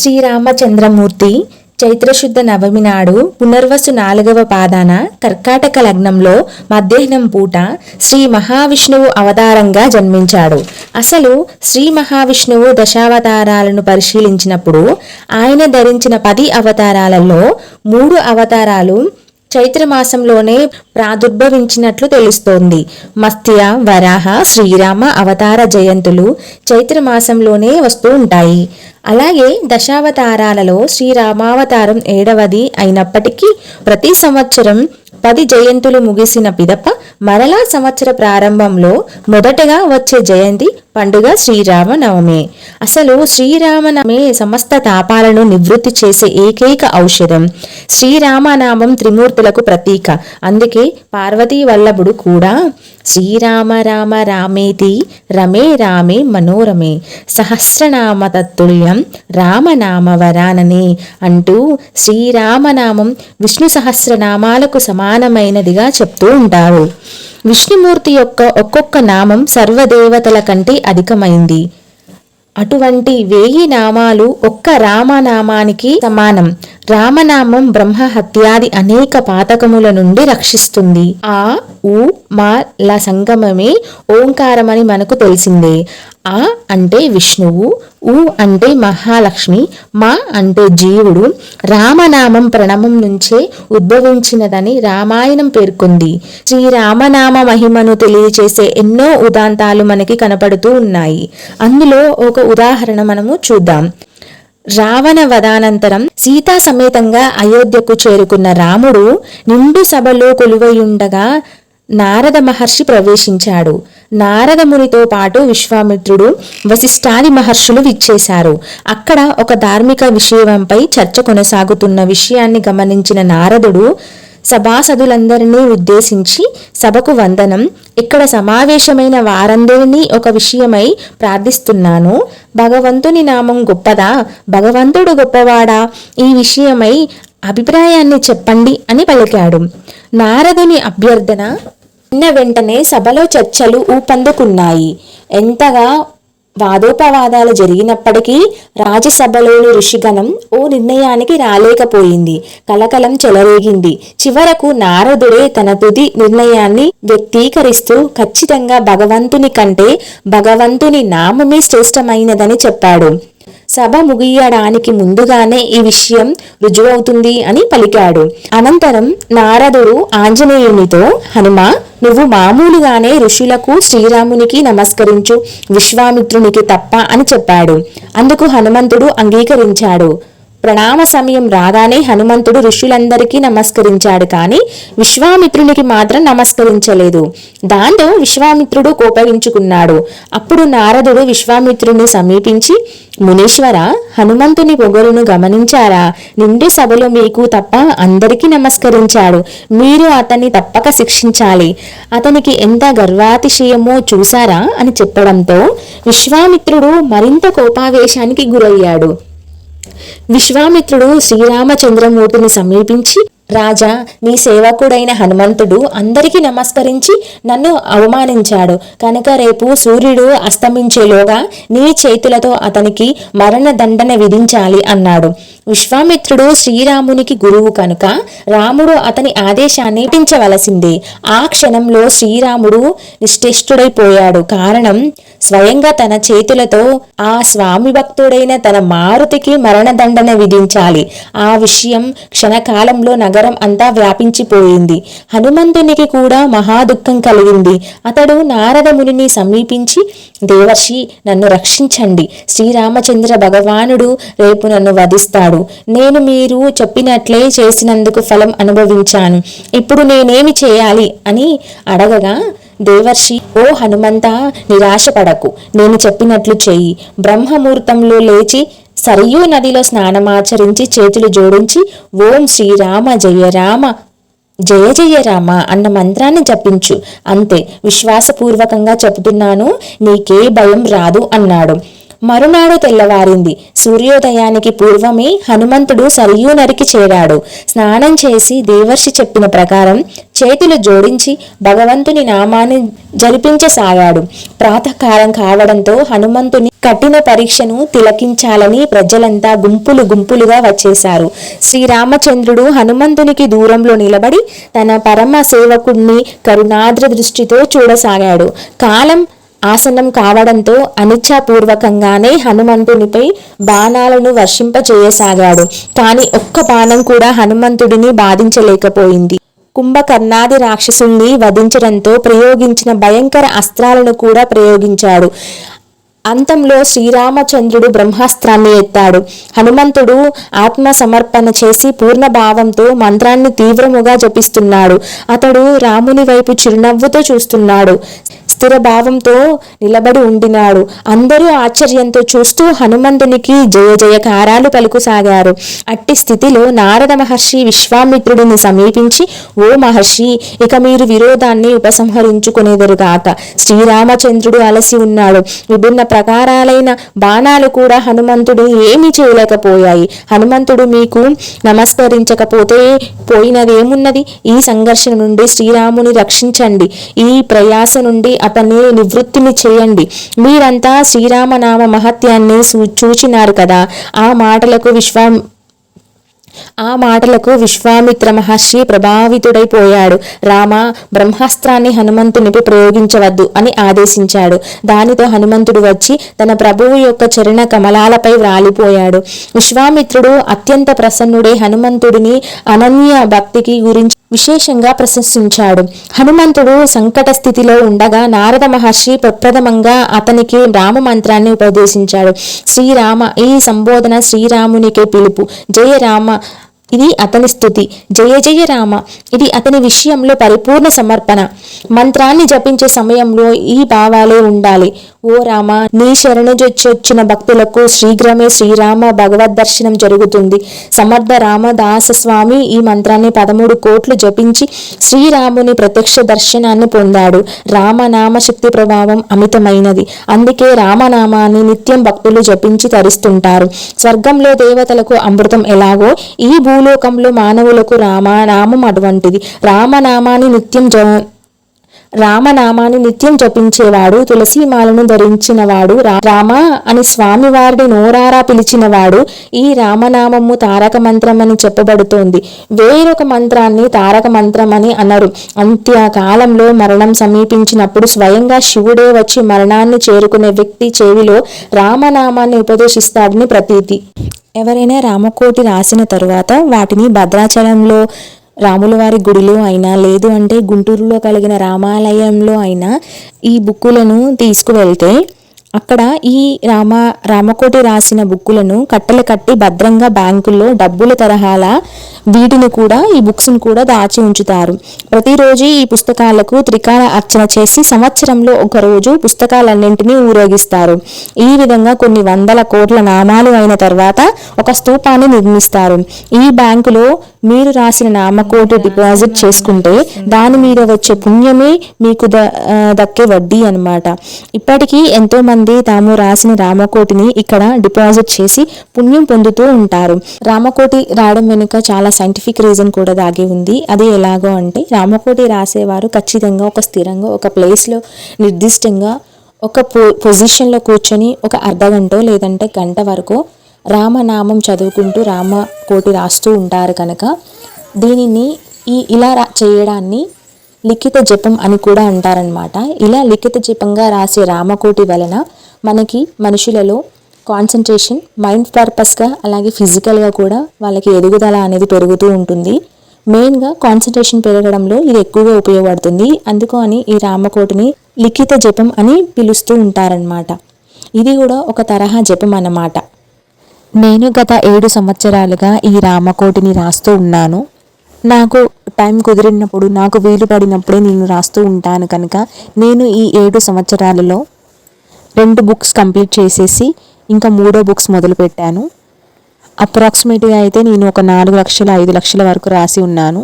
శ్రీరామచంద్రమూర్తి చైత్రశుద్ధ నవమి నాడు పునర్వసు 4వ పాదాన కర్కాటక లగ్నంలో మధ్యాహ్నం పూట శ్రీ మహావిష్ణువు అవతారంగా జన్మించాడు. అసలు శ్రీ మహావిష్ణువు దశావతారాలను పరిశీలించినప్పుడు ఆయన ధరించిన 10 అవతారాలలో 3 అవతారాలు చైత్రమాసంలోనే ప్రాదుర్భవించినట్లు తెలుస్తోంది. మత్స్య, వరాహ, శ్రీరామ అవతార జయంతులు చైత్రమాసంలోనే వస్తూ ఉంటాయి. అలాగే దశావతారాలలో శ్రీరామావతారం 7వది అయినప్పటికీ ప్రతి సంవత్సరం 10 జయంతులు ముగిసిన పిదప మరలా సంవత్సర ప్రారంభంలో మొదటగా వచ్చే జయంతి పండుగ శ్రీరామనవమి. అసలు శ్రీరామనవమి సమస్త తాపాలను నివృత్తి చేసే ఏకైక ఔషధం. శ్రీరామనామం త్రిమూర్తులకు ప్రతీక. అందుకే పార్వతీ వల్లభుడు కూడా శ్రీరామ రామ రామేతి రమే రామే మనోరమే సహస్రనామ తత్తుల్యం రామనామ వరాననే అంటూ శ్రీరామనామం విష్ణు సహస్రనామాలకు సమానమైనదిగా చెప్తూ ఉంటారు. విష్ణుమూర్తి యొక్క ఒక్కొక్క నామం సర్వదేవతల కంటే అధికమైంది. అటువంటి 1000 నామాలు ఒక్క రామనామానికి సమానం. రామనామం బ్రహ్మ హత్యాది అనేక పాతకముల నుండి రక్షిస్తుంది. ఆ ఉ మా ల సంగమమే ఓంకారమని మనకు తెలిసిందే. ఆ అంటే విష్ణువు, ఉ అంటే మహాలక్ష్మి, మా అంటే జీవుడు. రామనామం ప్రణవం నుంచే ఉద్భవించినదని రామాయణం పేర్కొంది. శ్రీరామనామ మహిమను తెలియచేసే ఎన్నో ఉదాంతాలు మనకి కనపడుతూ ఉన్నాయి. అందులో ఒక ఉదాహరణ మనము చూద్దాం. రావణ వధానంతరం సీతా సమేతంగా అయోధ్యకు చేరుకున్న రాముడు నిండు సభలో కొలువయుండగా నారద మహర్షి ప్రవేశించాడు. నారద మునితో పాటు విశ్వామిత్రుడు, వశిష్ఠాది మహర్షులు విచ్చేశారు. అక్కడ ఒక ధార్మిక విషయంపై చర్చ కొనసాగుతున్న విషయాన్ని గమనించిన నారదుడు సభాసదులందరినీ ఉద్దేశించి సభకు వందనం. ఇక్కడ సమావేశమైన వారందరినీ ఒక విషయమై ప్రార్థిస్తున్నాను. భగవంతుని నామం గొప్పదా, భగవంతుడు గొప్పవాడా, ఈ విషయమై అభిప్రాయాన్ని చెప్పండి అని పలికాడు. నారదుని అభ్యర్థన విన్న వెంటనే సభలో చర్చలు ఊపందుకున్నాయి. ఎంతగా వాదోపవాదాలు జరిగినప్పటికీ రాజ్యసభలోని ఋషిగణం ఓ నిర్ణయానికి రాలేకపోయింది. కలకలం చెలరేగింది. చివరకు నారదుడే తన తుది నిర్ణయాన్ని వ్యక్తీకరిస్తూ ఖచ్చితంగా భగవంతుని కంటే భగవంతుని నామమే శ్రేష్టమైనదని చెప్పాడు. సభ ముగియడానికి ముందుగానే ఈ విషయం రుజువవుతుంది అని పలికాడు. అనంతరం నారదుడు ఆంజనేయునితో, హనుమ, నువ్వు మామూలుగానే ఋషులకు శ్రీరామునికి నమస్కరించు, విశ్వామిత్రునికి తప్ప అని చెప్పాడు. అందుకు హనుమంతుడు అంగీకరించాడు. ప్రణామ సమయం రాగానే హనుమంతుడు ఋషులందరికీ నమస్కరించాడు, కానీ విశ్వామిత్రునికి మాత్రం నమస్కరించలేదు. దాంతో విశ్వామిత్రుడు కోపగించుకున్నాడు. అప్పుడు నారదుడు విశ్వామిత్రుని సమీపించి, మునీశ్వర, హనుమంతుని పొగరును గమనించారా? నిండు సభలో మీకు తప్ప అందరికీ నమస్కరించాడు. మీరు అతన్ని తప్పక శిక్షించాలి. అతనికి ఎంత గర్వాతిశయమో చూసారా అని చెప్పడంతో విశ్వామిత్రుడు మరింత కోపావేశానికి గురయ్యాడు. విశ్వామిత్రుడు శ్రీరామచంద్రమూర్తిని సమీపించి, రాజా, నీ సేవకుడైన హనుమంతుడు అందరికీ నమస్కరించి నన్ను అవమానించాడు కనుక రేపు సూర్యుడు అస్తమించేలోగా నీ చేతులతో అతనికి మరణ దండన విధించాలి అన్నాడు. విశ్వామిత్రుడు శ్రీరామునికి గురువు కనుక రాముడు అతని ఆదేశాన్ని పాటించవలసిందే. ఆ క్షణంలో శ్రీరాముడు నిశ్చేష్టుడైపోయాడు. కారణం, స్వయంగా తన చేతులతో ఆ స్వామి భక్తుడైన తన మారుతికి మరణదండన విధించాలి. ఆ విషయం క్షణకాలంలో నగరం అంతా వ్యాపించిపోయింది. హనుమంతునికి కూడా మహాదుఃఖం కలిగింది. అతడు నారద మునిని సమీపించి, దేవర్షి, నన్ను రక్షించండి. శ్రీరామచంద్ర భగవానుడు రేపు నన్ను వధిస్తాడు. నేను మీరు చెప్పినట్లే చేసినందుకు ఫలం అనుభవించాను. ఇప్పుడు నేనేమి చేయాలి అని అడగగా, దేవర్షి, ఓ హనుమంత, నిరాశపడకు. నేను చెప్పినట్లు చెయ్యి. బ్రహ్మముహూర్తంలో లేచి సరియూ నదిలో స్నానమాచరించి చేతులు జోడించి ఓం శ్రీరామ జయ రామ జయ జయ రామ అన్న మంత్రాన్ని జపించు. అంతే, విశ్వాసపూర్వకంగా చెబుతున్నాను, నీకే భయం రాదు అన్నాడు. మరునాడు తెల్లవారింది. సూర్యోదయానికి పూర్వమే హనుమంతుడు సరియూ నదికి చేరాడు. స్నానం చేసి దేవర్షి చెప్పిన ప్రకారం చేతులు జోడించి భగవంతుని నామాన్ని జపించసాగాడు. ప్రాతకాలం కావడంతో హనుమంతుని కఠిన పరీక్షను తిలకించాలని ప్రజలంతా గుంపులు గుంపులుగా వచ్చేశారు. శ్రీరామచంద్రుడు హనుమంతునికి దూరంలో నిలబడి తన పరమ సేవకుడిని కరుణాద్ర దృష్టితో చూడసాగాడు. కాలం ఆసనం కావడంతో అనిచ్ఛాపూర్వకంగానే హనుమంతునిపై బాణాలను వర్షింపచేయసాగాడు. కాని ఒక్క బాణం కూడా హనుమంతుడిని బాధించలేకపోయింది. కుంభకర్ణాది రాక్షసుల్ని వధించడంతో ప్రయోగించిన భయంకర అస్త్రాలను కూడా ప్రయోగించాడు. అంతంలో శ్రీరామచంద్రుడు బ్రహ్మాస్త్రాన్ని ఎత్తాడు. హనుమంతుడు ఆత్మ సమర్పణ చేసి పూర్ణ భావంతో మంత్రాన్ని తీవ్రముగా జపిస్తున్నాడు. అతడు రాముని వైపు చిరునవ్వుతో చూస్తున్నాడు. స్థిర భావంతో నిలబడి ఉండినాడు. అందరూ ఆశ్చర్యంతో చూస్తూ హనుమంతునికి జయ జయకారాలు పలుకుసాగారు. అట్టి స్థితిలో నారద మహర్షి విశ్వామిత్రుడిని సమీపించి, ఓ మహర్షి, ఇక మీరు విరోధాన్ని ఉపసంహరించుకునేదరుగాక. శ్రీరామచంద్రుడు అలసి ఉన్నాడు. విభిన్న ప్రకారాలైన బాణాలు కూడా హనుమంతుడిని ఏమీ చేయలేకపోయాయి. హనుమంతుడు మీకు నమస్కరించకపోతే పోయినదేమున్నది? ఈ సంఘర్షణ నుండి శ్రీరాముని రక్షించండి. ఈ ప్రయాస నుండి అతన్ని నివృత్తిని చేయండి. మీరంతా శ్రీరామనామ మహత్యాన్ని చూచినారు కదా. ఆ మాటలకు విశ్వామిత్ర మహర్షి ప్రభావితుడైపోయాడు. రామ, బ్రహ్మాస్త్రాన్ని హనుమంతునిపై ప్రయోగించవద్దు అని ఆదేశించాడు. దానితో హనుమంతుడు వచ్చి తన ప్రభువు యొక్క చరణ కమలాలపై వ్రాలిపోయాడు. విశ్వామిత్రుడు అత్యంత ప్రసన్నుడై హనుమంతుడిని అనన్య భక్తికి గురించి విశేషంగా ప్రశంసించాడు. హనుమంతుడు సంకట స్థితిలో ఉండగా నారద మహర్షి ప్రప్రథమంగా అతనికి రామ మంత్రాన్ని ఉపదేశించాడు. శ్రీరామ, ఈ సంబోధన శ్రీరామునికే పిలుపు. జయ రామ, ఇది అతని స్థుతి. జయ జయ రామ, ఇది అతని విషయంలో పరిపూర్ణ సమర్పణ. మంత్రాన్ని జపించే సమయంలో ఈ భావాలే ఉండాలి. ఓ రామ, నీ శరణు వచ్చిన భక్తులకు శీఘ్రమే శ్రీరామ భగవద్ దర్శనం జరుగుతుంది. సమర్థ రామదాస స్వామి ఈ మంత్రాన్ని 13 కోట్లు జపించి శ్రీరాముని ప్రత్యక్ష దర్శనాన్ని పొందాడు. రామనామ శక్తి ప్రభావం అమితమైనది. అందుకే రామనామాన్ని నిత్యం భక్తులు జపించి తరిస్తుంటారు. స్వర్గంలో దేవతలకు అమృతం ఎలాగో ఈ భూలోకంలో మానవులకు రామనామం అటువంటిది. రామనామాన్ని నిత్యం జపించేవాడు, తులసీమాలను ధరించినవాడు, రామ అని స్వామివారిని నోరారా పిలిచినవాడు ఈ రామనామము తారక మంత్రం అని చెప్పబడుతోంది. వేరొక మంత్రాన్ని తారక మంత్రం అని అనరు. అంత్యకాలంలో మరణం సమీపించినప్పుడు స్వయంగా శివుడే వచ్చి మరణాన్ని చేరుకునే వ్యక్తి చెవిలో రామనామాన్ని ఉపదేశిస్తాడని ప్రతీతి. ఎవరైనా రామకోటి రాసిన తరువాత వాటిని భద్రాచలంలో రాములవారి గుడిలో అయినా, లేదు అంటే గుంటూరులో కలిగిన రామాలయంలో అయినా ఈ బుక్కులను తీసుకువెళ్తే అక్కడ ఈ రామకోటి రాసిన బుక్కులను కట్టలు కట్టి భద్రంగా బ్యాంకుల్లో డబ్బుల తరహాల వీటిని కూడా, ఈ బుక్స్ను కూడా దాచి ఉంచుతారు. ప్రతిరోజు ఈ పుస్తకాలకు త్రికాల అర్చన చేసి సంవత్సరంలో ఒకరోజు పుస్తకాలన్నింటినీ ఊరేగిస్తారు. ఈ విధంగా కొన్ని వందల కోట్ల నామాలు అయిన తర్వాత ఒక స్తూపాన్ని నిర్మిస్తారు. ఈ బ్యాంకులో మీరు రాసిన నామకోటి డిపాజిట్ చేసుకుంటే దాని మీద వచ్చే పుణ్యమే మీకు దక్కే వడ్డీ అన్నమాట. ఇప్పటికీ ఎంతో మంది తాము రాసిన రామకోటిని ఇక్కడ డిపాజిట్ చేసి పుణ్యం పొందుతూ ఉంటారు. రామకోటి రాయడం వెనుక చాలా సైంటిఫిక్ రీజన్ కూడా దాగి ఉంది. అది ఎలాగో అంటే, రామకోటి రాసేవారు ఖచ్చితంగా ఒక స్థిరంగా ఒక ప్లేస్లో నిర్దిష్టంగా ఒక పొజిషన్లో కూర్చొని ఒక అర్ధగంట లేదంటే గంట వరకు రామనామం చదువుకుంటూ రామకోటి రాస్తూ ఉంటారు కనుక దీనిని ఇలా చేయడాన్ని లిఖిత జపం అని కూడా అంటారనమాట. ఇలా లిఖిత జపంగా రాసే రామకోటి వలన మనకి మనుషులలో కాన్సన్ట్రేషన్, మైండ్ పర్పస్గా అలాగే ఫిజికల్గా కూడా వాళ్ళకి ఎదుగుదల అనేది పెరుగుతూ ఉంటుంది. మెయిన్గా కాన్సన్ట్రేషన్ పెరగడంలో ఇది ఎక్కువగా ఉపయోగపడుతుంది. అందుకని ఈ రామకోటిని లిఖిత జపం అని పిలుస్తూ ఉంటారనమాట. ఇది కూడా ఒక తరహా జపం అన్నమాట. నేను గత 7 సంవత్సరాలుగా ఈ రామకోటిని రాస్తూ ఉన్నాను. నాకు టైం కుదిరినప్పుడు, నాకు వీలు పడినప్పుడే నేను రాస్తూ ఉంటాను కనుక నేను ఈ 7 సంవత్సరాలలో 2 బుక్స్ కంప్లీట్ చేసేసి ఇంకా 3వ బుక్స్ మొదలుపెట్టాను. అప్రాక్సిమేట్గా అయితే నేను ఒక 4 లక్షల 5 లక్షల వరకు రాసి ఉన్నాను.